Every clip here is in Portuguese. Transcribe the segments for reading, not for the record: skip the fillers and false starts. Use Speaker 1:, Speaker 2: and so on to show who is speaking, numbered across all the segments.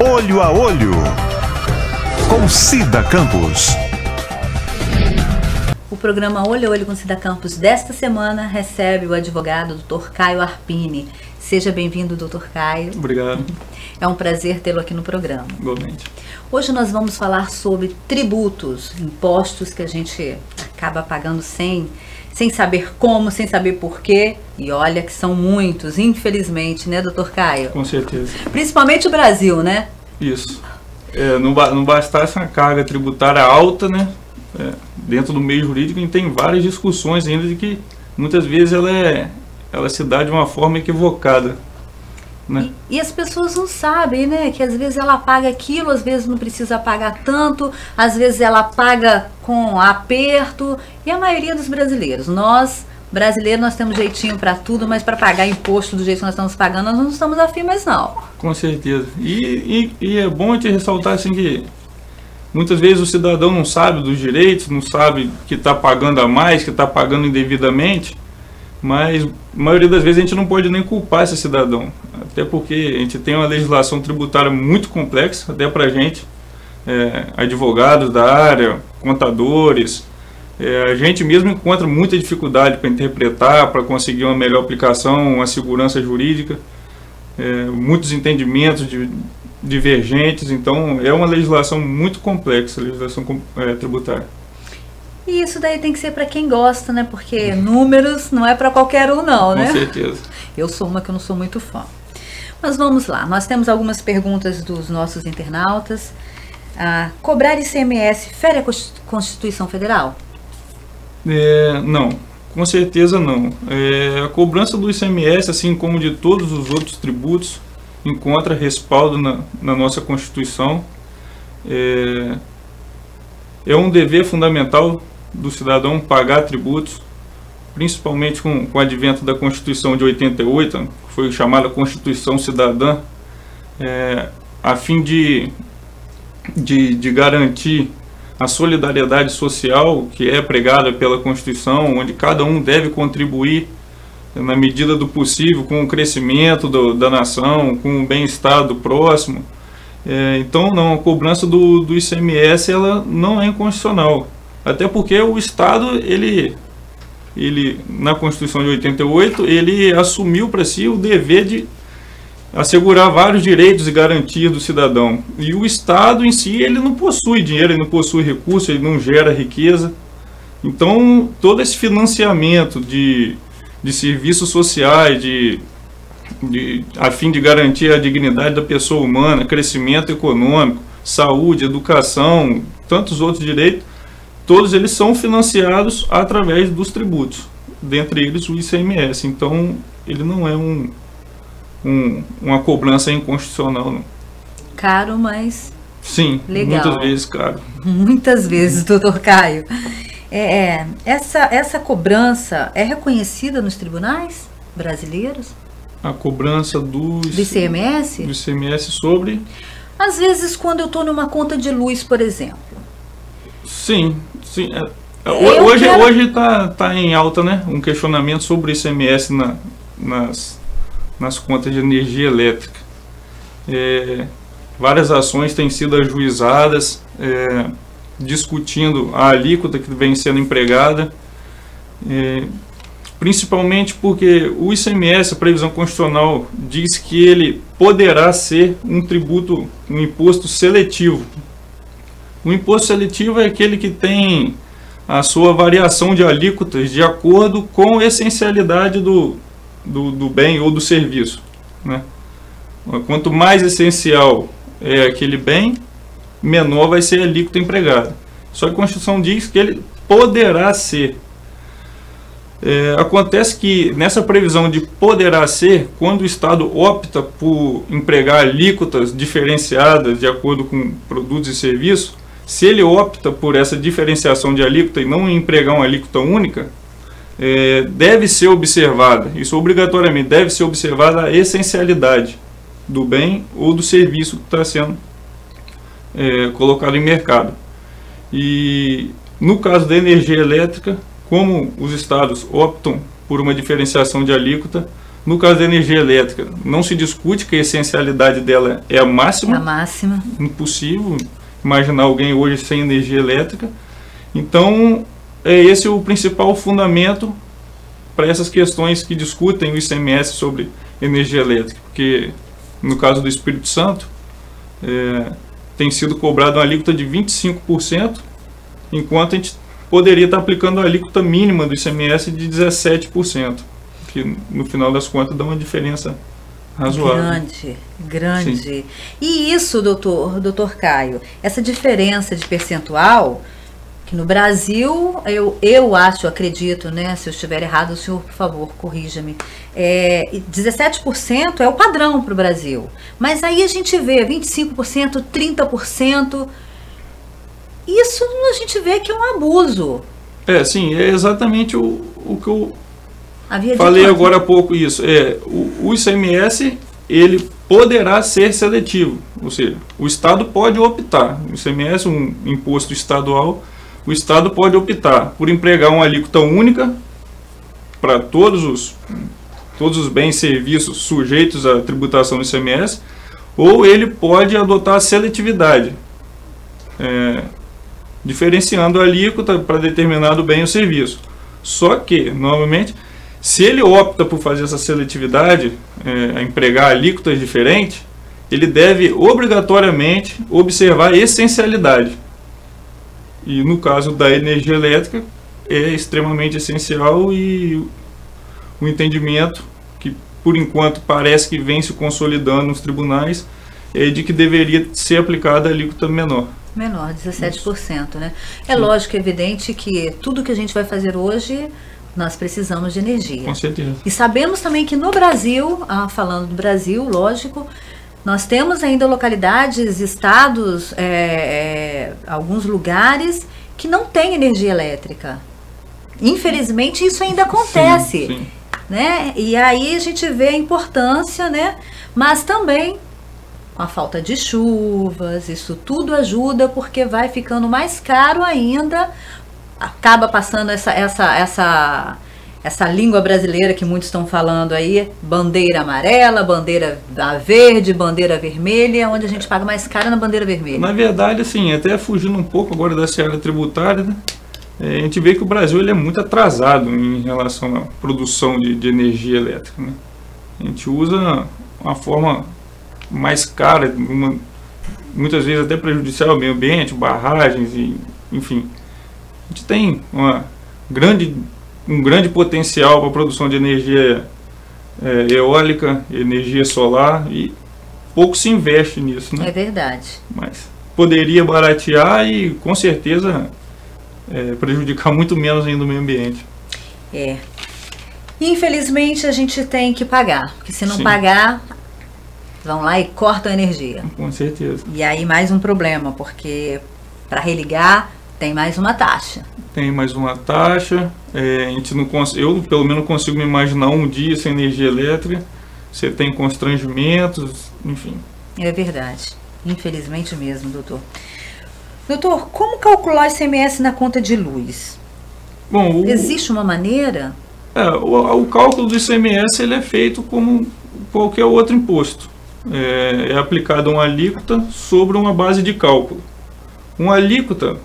Speaker 1: Olho a Olho, com Cida Campos.
Speaker 2: O programa Olho a Olho com Cida Campos desta semana recebe o advogado Dr. Caio Arpini. Seja bem-vindo, Dr. Caio.
Speaker 3: Obrigado.
Speaker 2: É um prazer tê-lo aqui no programa.
Speaker 3: Igualmente.
Speaker 2: Hoje nós vamos falar sobre tributos, impostos que a gente acaba pagando sem saber como, sem saber porquê. E olha que são muitos, infelizmente, né, Dr. Caio?
Speaker 3: Com certeza.
Speaker 2: Principalmente o Brasil, né?
Speaker 3: Isso. Não bastasse uma carga tributária alta, né? Dentro do meio jurídico, a gente tem várias discussões ainda de que muitas vezes ela se dá de uma forma equivocada, né?
Speaker 2: E as pessoas não sabem, né? Que às vezes ela paga aquilo, às vezes não precisa pagar tanto, às vezes ela paga com aperto. E a maioria dos brasileiros, nós temos jeitinho para tudo, mas para pagar imposto do jeito que nós estamos pagando, nós não estamos afim mais não. Com
Speaker 3: certeza. E é bom te ressaltar assim que muitas vezes o cidadão não sabe dos direitos, não sabe que está pagando a mais, que está pagando indevidamente, mas a maioria das vezes a gente não pode nem culpar esse cidadão, até porque a gente tem uma legislação tributária muito complexa, até para a gente, advogados da área, contadores, a gente mesmo encontra muita dificuldade para interpretar, para conseguir uma melhor aplicação, uma segurança jurídica, muitos entendimentos divergentes, então é uma legislação muito complexa, a legislação tributária.
Speaker 2: E isso daí tem que ser para quem gosta, né? Porque números não é para qualquer um não, né?
Speaker 3: Com certeza.
Speaker 2: Eu sou uma que eu não sou muito fã. Mas vamos lá, nós temos algumas perguntas dos nossos internautas. Cobrar ICMS fere a Constituição Federal?
Speaker 3: Não, com certeza não. A cobrança do ICMS, assim como de todos os outros tributos, encontra respaldo na nossa Constituição. É um dever fundamental do cidadão pagar tributos, principalmente com o advento da Constituição de 88, que foi chamada Constituição Cidadã, a fim de garantir a solidariedade social que é pregada pela Constituição, onde cada um deve contribuir na medida do possível com o crescimento da nação, com o bem-estar do próximo. Então não, a cobrança do ICMS ela não é inconstitucional, até porque o Estado, ele na Constituição de 88, ele assumiu para si o dever de assegurar vários direitos e garantias do cidadão, e o Estado em si, ele não possui dinheiro, ele não possui recursos, ele não gera riqueza. Então todo esse financiamento de serviços sociais, a fim de garantir a dignidade da pessoa humana, crescimento econômico, saúde, educação, tantos outros direitos, todos eles são financiados através dos tributos, dentre eles o ICMS. Então ele não é uma cobrança inconstitucional, não.
Speaker 2: Caro, mas
Speaker 3: sim, legal. Muitas vezes caro.
Speaker 2: Muitas vezes, doutor Caio. Essa cobrança é reconhecida nos tribunais brasileiros?
Speaker 3: A cobrança do
Speaker 2: ICMS?
Speaker 3: Do ICMS sobre?
Speaker 2: Às vezes quando eu estou numa conta de luz, por exemplo.
Speaker 3: Sim. Hoje tá em alta, né? Um questionamento sobre o ICMS nas contas de energia elétrica. Várias ações têm sido ajuizadas, discutindo a alíquota que vem sendo empregada, principalmente porque o ICMS, a previsão constitucional, diz que ele poderá ser um tributo, um imposto seletivo. O imposto seletivo é aquele que tem a sua variação de alíquotas de acordo com a essencialidade do bem ou do serviço, né? Quanto mais essencial é aquele bem, menor vai ser a alíquota empregada. Só que a Constituição diz que ele poderá ser. Acontece que nessa previsão de poderá ser, quando o Estado opta por empregar alíquotas diferenciadas de acordo com produtos e serviços, se ele opta por essa diferenciação de alíquota e não empregar uma alíquota única, deve ser observada, isso obrigatoriamente, deve ser observada a essencialidade do bem ou do serviço que está sendo colocado em mercado. E no caso da energia elétrica, como os estados optam por uma diferenciação de alíquota, No caso da energia elétrica, não se discute que a essencialidade dela é a máxima.
Speaker 2: A máxima.
Speaker 3: Impossível imaginar alguém hoje sem energia elétrica. Então, é esse o principal fundamento para essas questões que discutem o ICMS sobre energia elétrica. Porque, no caso do Espírito Santo, tem sido cobrado uma alíquota de 25%, enquanto a gente poderia estar aplicando a alíquota mínima do ICMS de 17%, que no final das contas dá uma diferença razoável.
Speaker 2: Grande.
Speaker 3: Sim.
Speaker 2: E isso, doutor Caio, essa diferença de percentual, que no Brasil, eu acho, acredito, né? Se eu estiver errado, o senhor, por favor, corrija-me. 17% é o padrão para o Brasil. Mas aí a gente vê 25%, 30%. Isso a gente vê que é um abuso.
Speaker 3: Sim, é exatamente o que eu
Speaker 2: Havia
Speaker 3: falei
Speaker 2: dito
Speaker 3: agora há pouco isso. O ICMS, ele poderá ser seletivo, ou seja, o Estado pode optar. O ICMS, um imposto estadual, o Estado pode optar por empregar uma alíquota única para todos os bens e serviços sujeitos à tributação do ICMS, ou ele pode adotar a seletividade, diferenciando a alíquota para determinado bem ou serviço. Só que, novamente, se ele opta por fazer essa seletividade, a empregar alíquotas diferentes, ele deve obrigatoriamente observar a essencialidade. E no caso da energia elétrica, é extremamente essencial, e o entendimento que, por enquanto, parece que vem se consolidando nos tribunais é de que deveria ser aplicada a alíquota menor.
Speaker 2: Menor, 17%, né? É lógico, é evidente que tudo que a gente vai fazer hoje, nós precisamos de energia.
Speaker 3: Com certeza.
Speaker 2: E sabemos também que no Brasil, falando do Brasil, lógico, nós temos ainda localidades, estados, alguns lugares que não têm energia elétrica. Infelizmente, isso ainda acontece.
Speaker 3: Sim.
Speaker 2: Né? E aí a gente vê a importância, né? Mas também com a falta de chuvas, isso tudo ajuda, porque vai ficando mais caro ainda, acaba passando essa língua brasileira que muitos estão falando aí, bandeira amarela, bandeira verde, bandeira vermelha, onde a gente paga mais caro na bandeira vermelha.
Speaker 3: Na verdade, assim, até fugindo um pouco agora da seara tributária, né? A gente vê que o Brasil ele é muito atrasado em relação à produção de energia elétrica, né? A gente usa uma forma mais cara, muitas vezes até prejudicial ao meio ambiente, barragens, enfim. A gente tem um grande potencial para a produção de energia eólica, energia solar, e pouco se investe nisso, né?
Speaker 2: É verdade.
Speaker 3: Mas poderia baratear e, com certeza, prejudicar muito menos ainda o meio ambiente.
Speaker 2: Infelizmente, a gente tem que pagar, porque se não
Speaker 3: Sim.
Speaker 2: pagar, vão lá e cortam a energia.
Speaker 3: Com certeza.
Speaker 2: E aí mais um problema, porque para religar tem mais uma taxa.
Speaker 3: Tem mais uma taxa. A gente não eu, pelo menos, não consigo me imaginar um dia sem energia elétrica. Você tem constrangimentos, enfim.
Speaker 2: É verdade. Infelizmente mesmo, doutor. Doutor, como calcular o ICMS na conta de luz?
Speaker 3: Bom,
Speaker 2: existe uma maneira?
Speaker 3: O cálculo do ICMS ele é feito como qualquer outro imposto. É aplicada uma alíquota sobre uma base de cálculo. Uma alíquota,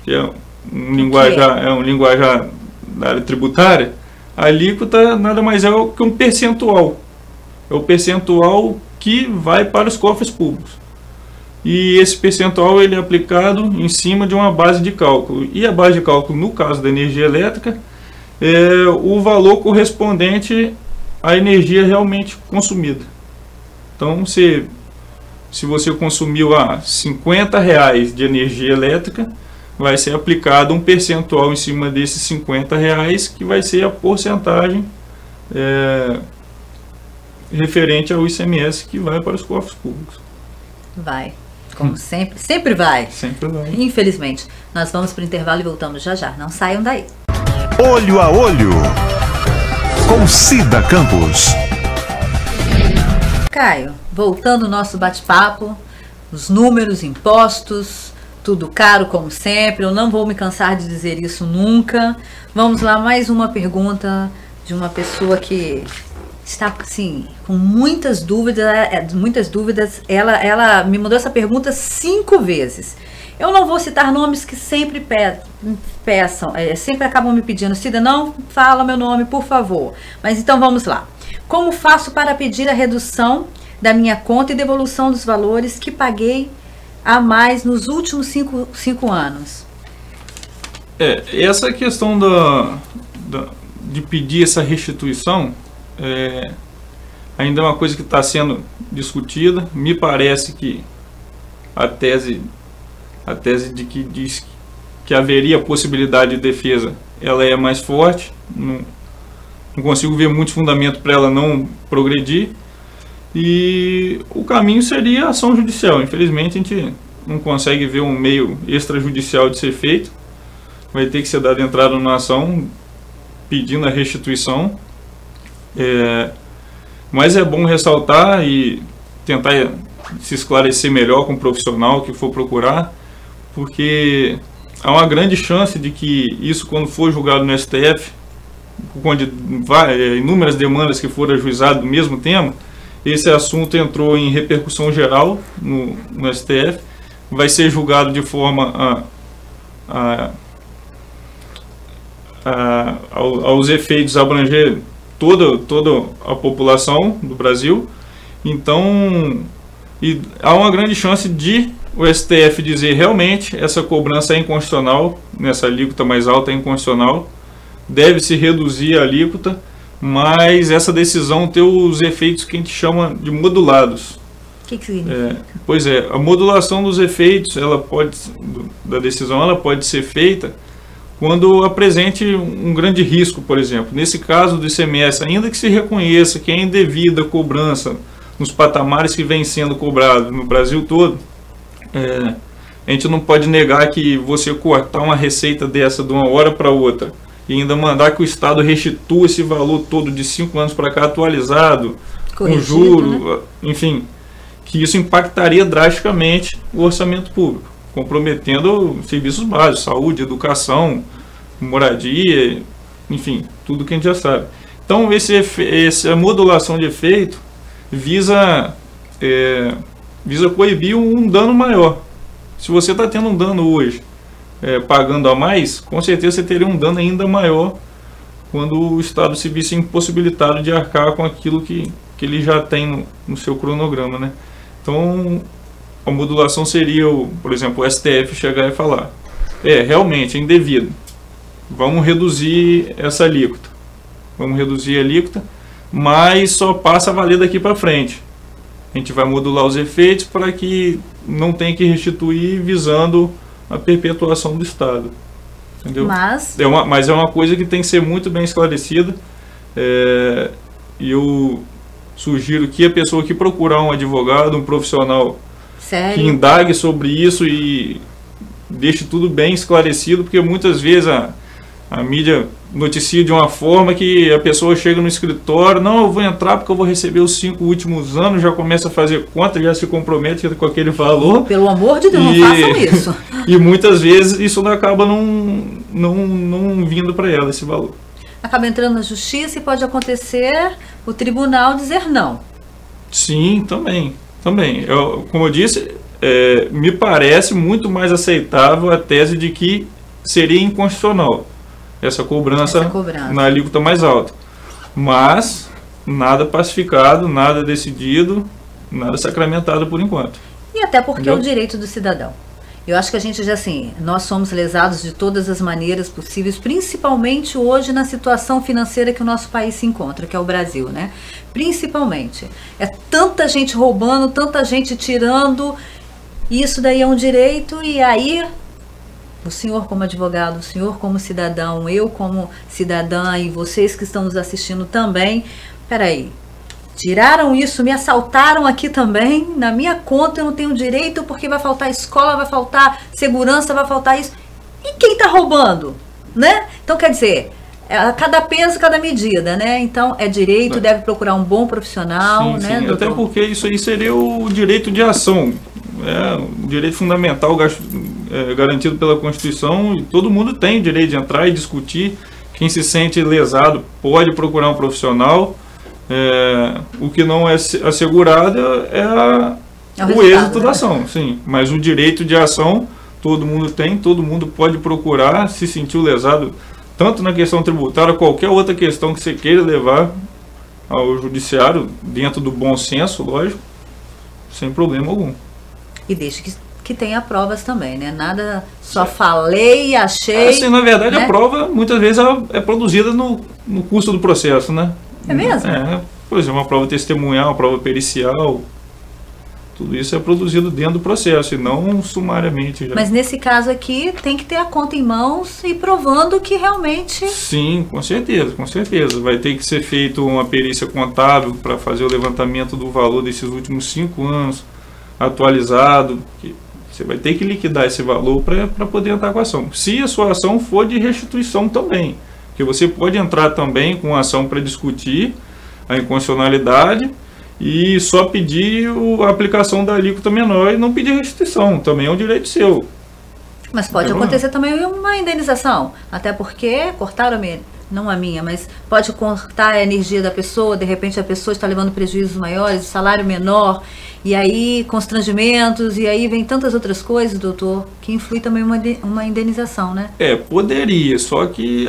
Speaker 3: que é um linguajar da área tributária, a alíquota nada mais é que um percentual. É o percentual que vai para os cofres públicos. E esse percentual ele é aplicado em cima de uma base de cálculo. E a base de cálculo, no caso da energia elétrica, é o valor correspondente à energia realmente consumida. Então, se você consumiu R$50 de energia elétrica, vai ser aplicado um percentual em cima desses R$50, que vai ser a porcentagem referente ao ICMS que vai para os cofres públicos.
Speaker 2: Vai. Como sempre. Sempre vai.
Speaker 3: Sempre vai.
Speaker 2: Infelizmente. Nós vamos para o intervalo e voltamos já já. Não saiam daí.
Speaker 1: Olho a Olho, com Cida Campos.
Speaker 2: Caio, voltando ao nosso bate-papo, os números, impostos, tudo caro como sempre, eu não vou me cansar de dizer isso nunca. Vamos lá, mais uma pergunta de uma pessoa que está, assim, com muitas dúvidas. Ela me mandou essa pergunta 5 vezes. Eu não vou citar nomes que sempre peçam, sempre acabam me pedindo, Cida, não fala meu nome, por favor. Mas então vamos lá. Como faço para pedir a redução da minha conta e devolução dos valores que paguei a mais nos últimos 5 anos?
Speaker 3: Essa questão de pedir essa restituição ainda é uma coisa que está sendo discutida. Me parece que a tese de que diz que haveria possibilidade de defesa, ela é mais forte. Não consigo ver muito fundamento para ela não progredir. E o caminho seria a ação judicial. Infelizmente a gente não consegue ver um meio extrajudicial de ser feito. Vai ter que ser dada entrada na ação pedindo a restituição. Mas é bom ressaltar e tentar se esclarecer melhor com o profissional que for procurar, porque há uma grande chance de que isso, quando for julgado no STF, onde inúmeras demandas que foram ajuizadas do mesmo tema, esse assunto entrou em repercussão geral no STF, vai ser julgado de forma aos efeitos abranger toda a população do Brasil. Então, há uma grande chance de o STF dizer realmente essa cobrança é inconstitucional, nessa alíquota mais alta é inconstitucional, deve se reduzir a alíquota, mas essa decisão tem os efeitos que a gente chama de modulados.
Speaker 2: O que significa?
Speaker 3: Pois é, a modulação dos efeitos da decisão ela pode ser feita quando apresente um grande risco, por exemplo. Nesse caso do ICMS, ainda que se reconheça que é indevida a cobrança nos patamares que vem sendo cobrado no Brasil todo, a gente não pode negar que você cortar uma receita dessa de uma hora para outra e ainda mandar que o Estado restitua esse valor todo de 5 anos para cá atualizado, com juro, né? Enfim, que isso impactaria drasticamente o orçamento público, comprometendo serviços básicos, saúde, educação, moradia, enfim, tudo que a gente já sabe. Então, essa modulação de efeito visa coibir um dano maior. Se você está tendo um dano hoje, pagando a mais, com certeza você teria um dano ainda maior quando o Estado se visse impossibilitado de arcar com aquilo que ele já tem no seu cronograma, né? Então, a modulação seria, por exemplo, o STF chegar e falar: realmente é indevido, vamos reduzir essa alíquota, mas só passa a valer daqui para frente. A gente vai modular os efeitos para que não tenha que restituir visando a perpetuação do Estado. Entendeu?
Speaker 2: Mas
Speaker 3: é uma coisa que tem que ser muito bem esclarecida. E eu sugiro que a pessoa que procurar um advogado, um profissional que indague sobre isso e deixe tudo bem esclarecido, porque muitas vezes a mídia noticia de uma forma que a pessoa chega no escritório, não, eu vou entrar porque eu vou receber os 5 últimos anos, já começa a fazer conta, já se compromete com aquele valor.
Speaker 2: Pelo amor de Deus, não façam isso.
Speaker 3: E muitas vezes isso acaba não vindo para ela, esse valor.
Speaker 2: Acaba entrando na justiça e pode acontecer o tribunal dizer não.
Speaker 3: Sim, também. Como eu disse, me parece muito mais aceitável a tese de que seria inconstitucional essa cobrança na alíquota mais alta. Mas nada pacificado, nada decidido, nada sacramentado por enquanto.
Speaker 2: E até porque é o direito do cidadão. Eu acho que a gente já, assim, nós somos lesados de todas as maneiras possíveis, principalmente hoje na situação financeira que o nosso país se encontra, que é o Brasil, né? Principalmente. É tanta gente roubando, tanta gente tirando, isso daí é um direito, e aí o senhor como advogado, o senhor como cidadão, eu como cidadã e vocês que estão nos assistindo também, peraí, tiraram isso, me assaltaram aqui também, na minha conta eu não tenho direito porque vai faltar escola, vai faltar segurança, vai faltar isso. E quem está roubando, né? Então quer dizer, cada peso, cada medida, né? Então é direito, deve procurar um bom profissional,
Speaker 3: sim,
Speaker 2: né?
Speaker 3: Sim. Até porque isso aí seria o direito de ação, um direito fundamental garantido pela Constituição, e todo mundo tem o direito de entrar e discutir. Quem se sente lesado pode procurar um profissional. O que não é assegurado é o êxito da ação, sim. Mas o direito de ação todo mundo tem, todo mundo pode procurar se sentiu lesado, tanto na questão tributária, qualquer outra questão que você queira levar ao judiciário, dentro do bom senso, lógico, sem problema algum.
Speaker 2: E deixa que tenha provas também, né? Nada só falei, achei...
Speaker 3: Assim, na verdade,
Speaker 2: né?
Speaker 3: A prova, muitas vezes, ela é produzida no curso do processo, né?
Speaker 2: É mesmo?
Speaker 3: Por exemplo, uma prova testemunhal, uma prova pericial, tudo isso é produzido dentro do processo e não sumariamente. Já.
Speaker 2: Mas nesse caso aqui, tem que ter a conta em mãos e provando que realmente...
Speaker 3: Sim, com certeza, com certeza. Vai ter que ser feita uma perícia contábil para fazer o levantamento do valor desses últimos 5 anos, atualizado. Você vai ter que liquidar esse valor para poder entrar com a ação. Se a sua ação for de restituição também, porque você pode entrar também com a ação para discutir a inconstitucionalidade e só pedir a aplicação da alíquota menor e não pedir restituição. Também é um direito seu.
Speaker 2: Mas pode acontecer também uma indenização, até porque cortaram não a minha, mas pode cortar a energia da pessoa, de repente a pessoa está levando prejuízos maiores, salário menor, e aí constrangimentos, e aí vem tantas outras coisas, doutor, que influi também uma indenização, né?
Speaker 3: Poderia, só que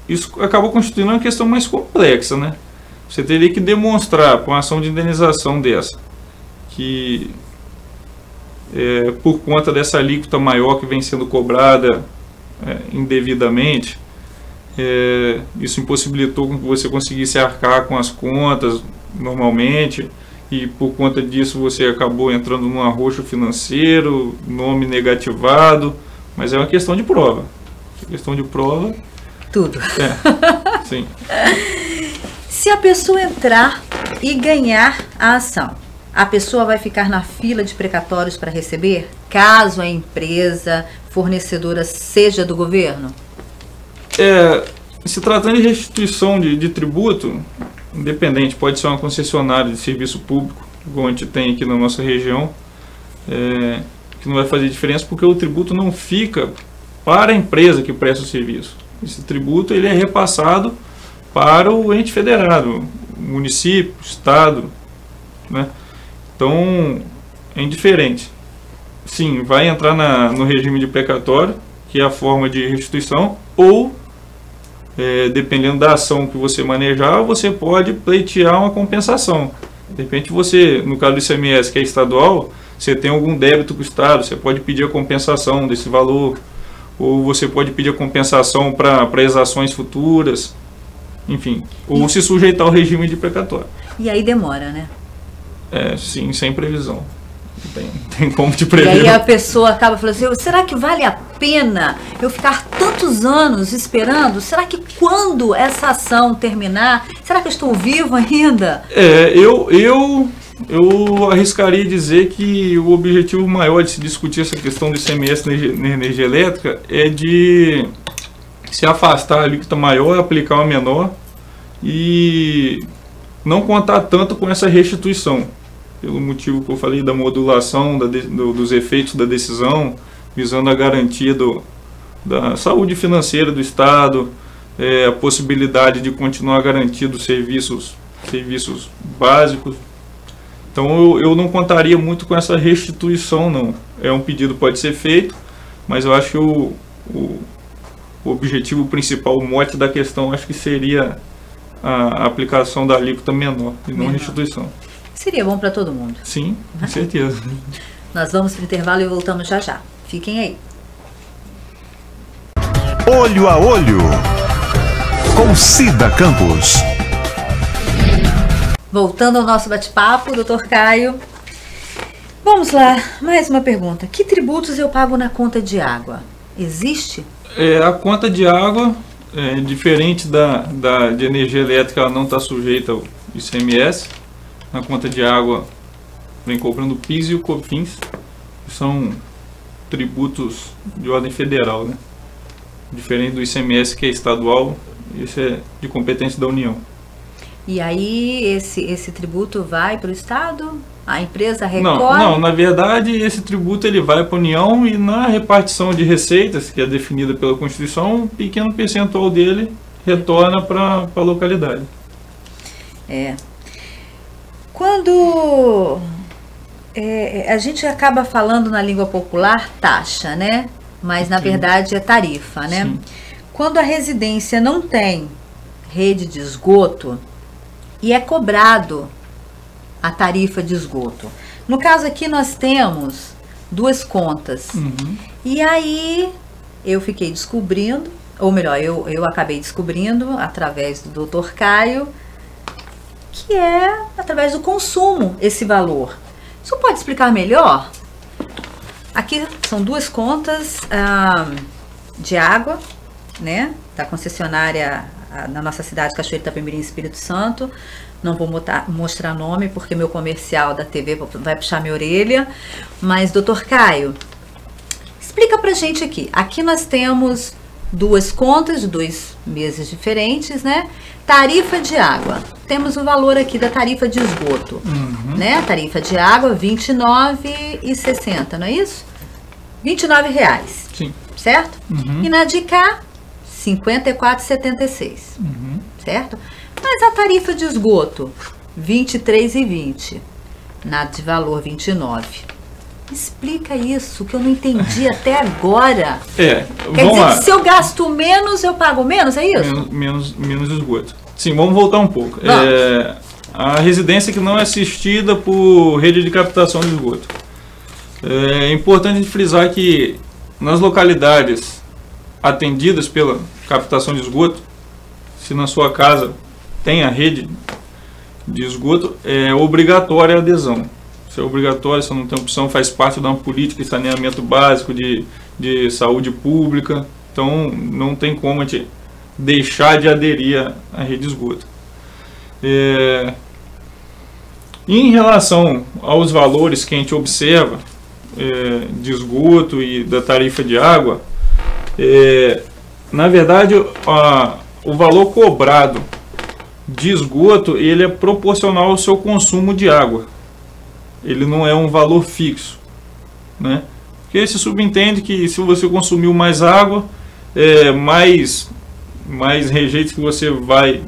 Speaker 3: isso acaba constituindo uma questão mais complexa, né? Você teria que demonstrar, com a ação de indenização dessa, que por conta dessa alíquota maior que vem sendo cobrada indevidamente, isso impossibilitou que você conseguisse arcar com as contas normalmente, e por conta disso você acabou entrando num arroxo financeiro, nome negativado, mas é uma questão de prova. Questão de prova...
Speaker 2: Tudo.
Speaker 3: Sim.
Speaker 2: Se a pessoa entrar e ganhar a ação, a pessoa vai ficar na fila de precatórios para receber, caso a empresa fornecedora seja do governo?
Speaker 3: Se tratando de restituição de tributo, independente, pode ser uma concessionária de serviço público, igual a gente tem aqui na nossa região, que não vai fazer diferença porque o tributo não fica para a empresa que presta o serviço. Esse tributo ele é repassado para o ente federado, município, estado, né? Então, é indiferente. Sim, vai entrar no regime de precatório, que é a forma de restituição, ou, dependendo da ação que você manejar, você pode pleitear uma compensação. De repente você, no caso do ICMS, que é estadual, você tem algum débito com o estado, você pode pedir a compensação desse valor, ou você pode pedir a compensação para exações futuras, enfim, ou se sujeitar ao regime de precatório.
Speaker 2: E aí demora, né?
Speaker 3: Sim, sem previsão. Não tem como te prever.
Speaker 2: E aí a pessoa acaba falando assim, será que vale a pena eu ficar tantos anos esperando? Será que quando essa ação terminar, será que eu estou vivo ainda? Eu arriscaria dizer que o objetivo maior de se discutir essa questão do ICMS na energia elétrica é de se afastar a alíquota maior, aplicar uma menor e não contar tanto com essa restituição, pelo motivo que eu falei da modulação dos efeitos da decisão, visando a garantia da saúde financeira do Estado, a possibilidade de continuar a garantia dos serviços básicos. Então eu não contaria muito com essa restituição, não. Um pedido pode ser feito, mas eu acho que o objetivo principal, o mote da questão, acho que seria a aplicação da alíquota menor e não a restituição. Seria bom para todo mundo.
Speaker 3: Sim, com certeza.
Speaker 2: Nós vamos para o intervalo e voltamos já já. Fiquem aí.
Speaker 1: Olho a Olho, com Cida Campos.
Speaker 2: Voltando ao nosso bate-papo, doutor Caio. Vamos lá, mais uma pergunta. Que tributos eu pago na conta de água? Existe?
Speaker 3: A conta de água, diferente de energia elétrica, ela não está sujeita ao ICMS. Na conta de água, vem cobrando o PIS e o COFINS, que são tributos de ordem federal, né? Diferente do ICMS, que é estadual, esse é de competência da União.
Speaker 2: E aí esse tributo vai para o Estado? A empresa recolhe?
Speaker 3: Não, na verdade esse tributo ele vai para a União e na repartição de receitas, que é definida pela Constituição, um pequeno percentual dele retorna para a localidade.
Speaker 2: Quando a gente acaba falando na língua popular taxa, né? Mas na verdade é tarifa, né?
Speaker 3: Sim.
Speaker 2: Quando a residência não tem rede de esgoto e é cobrado a tarifa de esgoto. No caso aqui nós temos 2 contas. E aí eu fiquei descobrindo, ou melhor, eu acabei descobrindo através do Dr. Caio, que é através do consumo esse valor. O senhor pode explicar melhor? Aqui são 2 contas de água, né, da concessionária na nossa cidade, Cachoeira Itapemirim, Espírito Santo. Não vou mostrar nome porque meu comercial da TV vai puxar minha orelha. Mas, doutor Caio, explica pra gente aqui. Aqui nós temos 2 contas de 2 meses diferentes, né? Tarifa de água. Temos o valor aqui da tarifa de esgoto, né? A tarifa de água, R$ 29,60, não é isso? R$ 29,00.
Speaker 3: Sim.
Speaker 2: Certo? E na de cá, R$ 54,76. Certo? Mas a tarifa de esgoto, R$ 23,20. Na de valor, R$ 29. Explica isso, que eu não entendi até agora. Quer dizer que se eu gasto menos, eu pago menos, é isso?
Speaker 3: Menos esgoto. Sim, vamos voltar um pouco. A residência que não é assistida por rede de captação de esgoto. É importante frisar que nas localidades atendidas pela captação de esgoto, se na sua casa tem a rede de esgoto, é obrigatória a adesão. Isso é obrigatório, você não tem opção, faz parte de uma política de saneamento básico, de saúde pública. Então não tem como a gente deixar de aderir à rede de esgoto. Em relação aos valores que a gente observa de esgoto e da tarifa de água, na verdade o valor cobrado de esgoto ele é proporcional ao seu consumo de água. Ele não é um valor fixo, né? Porque se subentende que se você consumiu mais água, mais rejeitos que você vai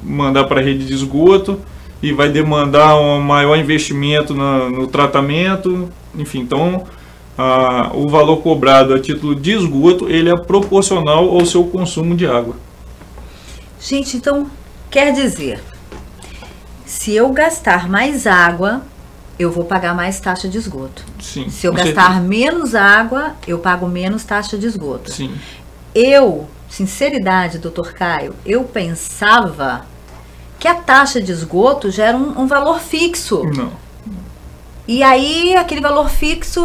Speaker 3: mandar para a rede de esgoto e vai demandar um maior investimento no tratamento, enfim. Então, o valor cobrado a título de esgoto ele é proporcional ao seu consumo de água.
Speaker 2: Gente, então quer dizer, se eu gastar mais água, eu vou pagar mais taxa de esgoto.
Speaker 3: Sim,
Speaker 2: se eu gastar menos água, eu pago menos taxa de esgoto.
Speaker 3: Sim.
Speaker 2: Sinceridade, doutor Caio, eu pensava que a taxa de esgoto já era um valor fixo.
Speaker 3: Não.
Speaker 2: E aí, aquele valor fixo,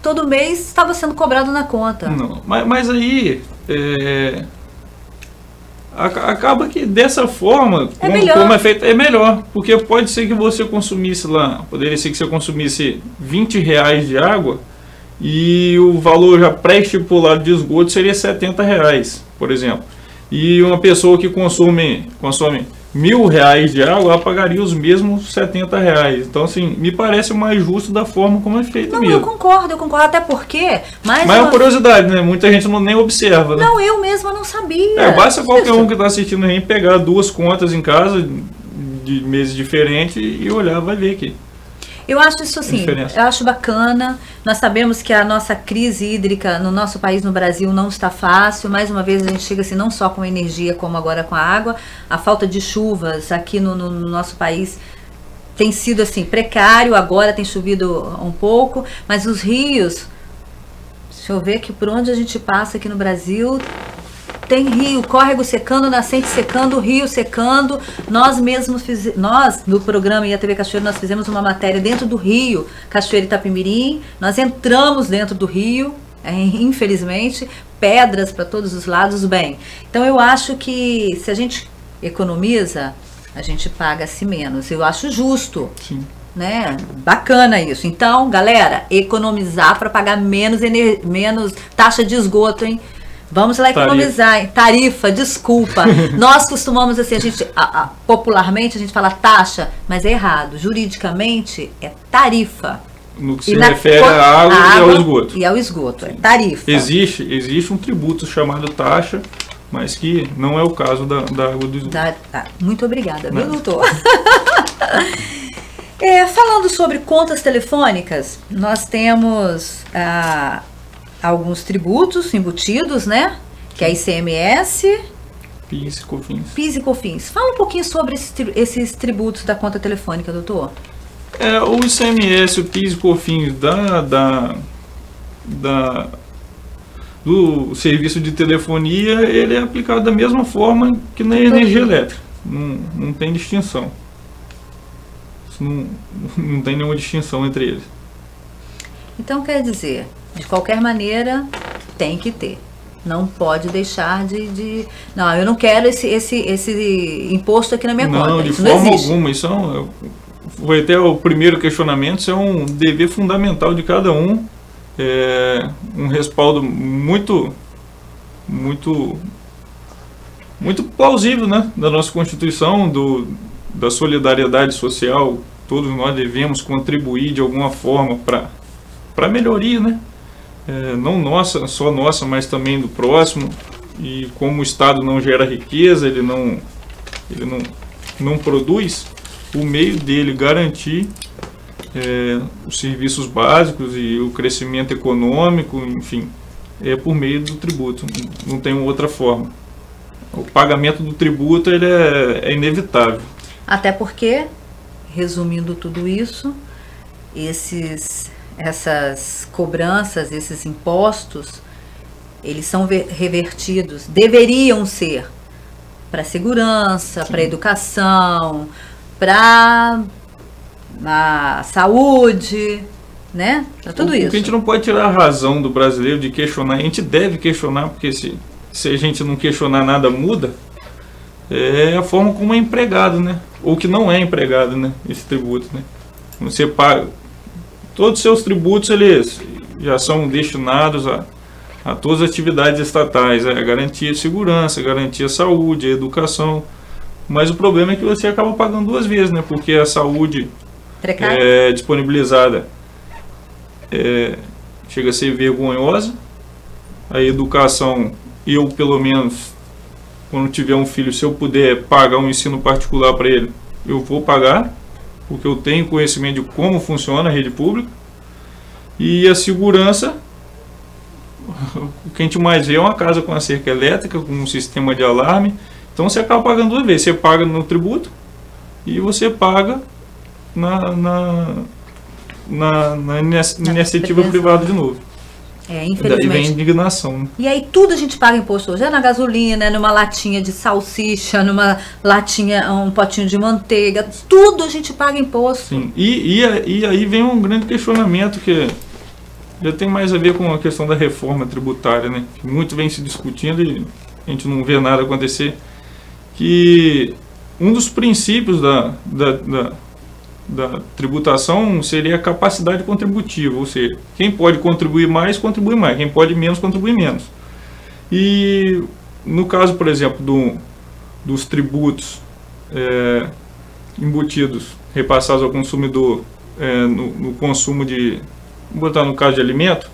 Speaker 2: todo mês, estava sendo cobrado na conta.
Speaker 3: Não, mas aí... acaba que dessa forma, como é feito, é melhor, porque pode ser que você consumisse poderia ser que você consumisse R$20 de água e o valor já pré-estipulado de esgoto seria R$70, por exemplo. E uma pessoa que consome R$1.000 de água, ela pagaria os mesmos R$70. Então, assim, me parece mais justo da forma como é feito mesmo.
Speaker 2: Eu concordo, até porque...
Speaker 3: Mas é uma curiosidade, né? Muita gente nem observa, né?
Speaker 2: Não, eu mesma não sabia.
Speaker 3: Basta qualquer um que está assistindo aí pegar 2 contas em casa de meses diferentes e olhar, vai ver aqui.
Speaker 2: Eu acho isso assim, eu acho bacana. Nós sabemos que a nossa crise hídrica no nosso país, no Brasil, não está fácil. Mais uma vez a gente chega assim, não só com energia, como agora com a água. A falta de chuvas aqui no nosso país tem sido assim precário. Agora tem chovido um pouco, mas os rios, deixa eu ver aqui por onde a gente passa aqui no Brasil, tem rio, córrego secando, nascente secando, rio secando. Nós mesmos no programa e a TV Cachoeira, nós fizemos uma matéria dentro do rio Cachoeira Itapemirim. Nós entramos dentro do rio, infelizmente, pedras para todos os lados. Bem, então eu acho que se a gente economiza, a gente paga-se menos. Eu acho justo.
Speaker 3: Sim.
Speaker 2: Né? Bacana isso. Então, galera, economizar para pagar menos taxa de esgoto, hein? Vamos lá economizar, hein? Tarifa, desculpa. Nós costumamos assim, popularmente a gente fala taxa, mas é errado. Juridicamente é tarifa.
Speaker 3: No que se refere à água e ao esgoto.
Speaker 2: E ao esgoto, é tarifa.
Speaker 3: Existe um tributo chamado taxa, mas que não é o caso da água do esgoto.
Speaker 2: Muito obrigada, viu, doutor? Falando sobre contas telefônicas, nós temos alguns tributos embutidos, né? Que é ICMS,
Speaker 3: PIS e COFINS.
Speaker 2: PIS e COFINS. Fala um pouquinho sobre esses tributos da conta telefônica, doutor.
Speaker 3: O ICMS, o PIS e COFINS do serviço de telefonia, ele é aplicado da mesma forma que na energia elétrica. Não tem distinção. Não tem nenhuma distinção entre eles.
Speaker 2: Então quer dizer, de qualquer maneira, tem que ter. Não pode deixar de... Não, eu não quero esse imposto aqui na minha conta.
Speaker 3: Não, de forma alguma. Isso foi até o primeiro questionamento. Isso é um dever fundamental de cada um. Um respaldo muito plausível, né, da nossa Constituição, da solidariedade social. Todos nós devemos contribuir de alguma forma para a melhoria, né? Não só nossa, mas também do próximo. E como o Estado não gera riqueza, ele não produz, o meio dele garantir os serviços básicos e o crescimento econômico, enfim, é por meio do tributo, não tem outra forma. O pagamento do tributo ele é inevitável.
Speaker 2: Até porque, resumindo tudo isso, essas cobranças, esses impostos, eles são revertidos, deveriam ser para segurança, para educação, para a saúde, né? Para tudo isso.
Speaker 3: O que a gente não pode tirar a razão do brasileiro de questionar, a gente deve questionar, porque se a gente não questionar nada muda, é a forma como é empregado, né? Ou que não é empregado, né? Esse tributo, né? Você paga, todos os seus tributos, eles já são destinados a todas as atividades estatais, a garantia de segurança, a garantia de saúde, a educação. Mas o problema é que você acaba pagando duas vezes, né? Porque a saúde disponibilizada chega a ser vergonhosa. A educação, eu pelo menos, quando tiver um filho, se eu puder pagar um ensino particular para ele, eu vou pagar, porque eu tenho conhecimento de como funciona a rede pública. E a segurança, o que a gente mais vê é uma casa com a cerca elétrica, com um sistema de alarme. Então você acaba pagando duas vezes. Você paga no tributo e você paga na iniciativa privada de novo.
Speaker 2: Infelizmente.
Speaker 3: Daí vem a indignação.
Speaker 2: E aí tudo a gente paga imposto hoje. Na gasolina, numa latinha de salsicha, numa latinha, um potinho de manteiga. Tudo a gente paga imposto.
Speaker 3: Sim. E aí vem um grande questionamento que já tem mais a ver com a questão da reforma tributária, né? Que muito vem se discutindo e a gente não vê nada acontecer. Que um dos princípios da tributação seria a capacidade contributiva, ou seja, quem pode contribuir mais, contribui mais, quem pode menos, contribui menos. E no caso, por exemplo, dos tributos embutidos, repassados ao consumidor no consumo vou botar no caso de alimento,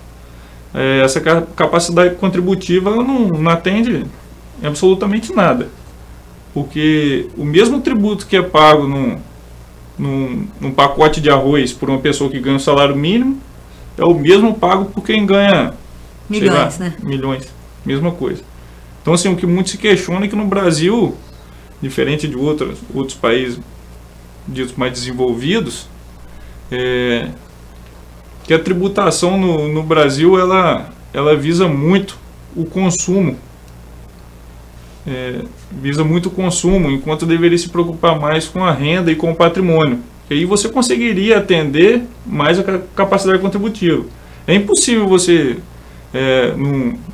Speaker 3: essa capacidade contributiva não atende absolutamente nada. Porque o mesmo tributo que é pago num pacote de arroz por uma pessoa que ganha um salário mínimo é o mesmo pago por quem ganha
Speaker 2: milhões, né?
Speaker 3: Milhões, mesma coisa. Então, assim, o que muito se questiona é que no Brasil, diferente de outros países ditos mais desenvolvidos, que a tributação no Brasil ela visa muito o consumo. Visa muito o consumo, enquanto deveria se preocupar mais com a renda e com o patrimônio. E aí você conseguiria atender mais a capacidade contributiva. É impossível você,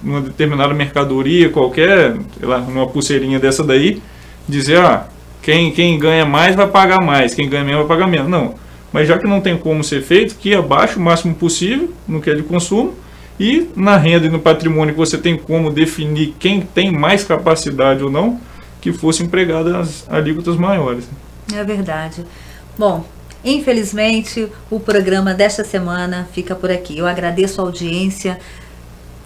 Speaker 3: numa determinada mercadoria qualquer, sei lá, numa pulseirinha dessa daí, dizer, quem ganha mais vai pagar mais, quem ganha menos vai pagar menos. Não, mas já que não tem como ser feito, que abaixe o máximo possível no que é de consumo, e na renda e no patrimônio que você tem como definir quem tem mais capacidade ou não, que fosse empregada as alíquotas maiores.
Speaker 2: É verdade. Bom, infelizmente o programa desta semana fica por aqui. Eu agradeço a audiência.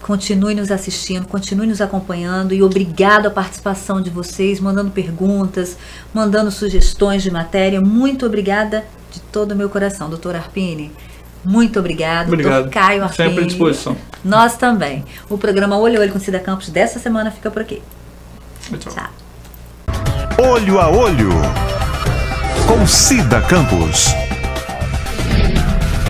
Speaker 2: Continue nos assistindo, continue nos acompanhando e obrigado a participação de vocês, mandando perguntas, mandando sugestões de matéria. Muito obrigada de todo o meu coração, doutor Arpini. Muito obrigado.
Speaker 3: Obrigado.
Speaker 2: Dr. Caio Arpini.
Speaker 3: Sempre à disposição.
Speaker 2: Nós também. O programa Olho a Olho com Cida Campos dessa semana fica por aqui.
Speaker 3: Tchau.
Speaker 2: Tchau.
Speaker 1: Olho a Olho com Cida Campos.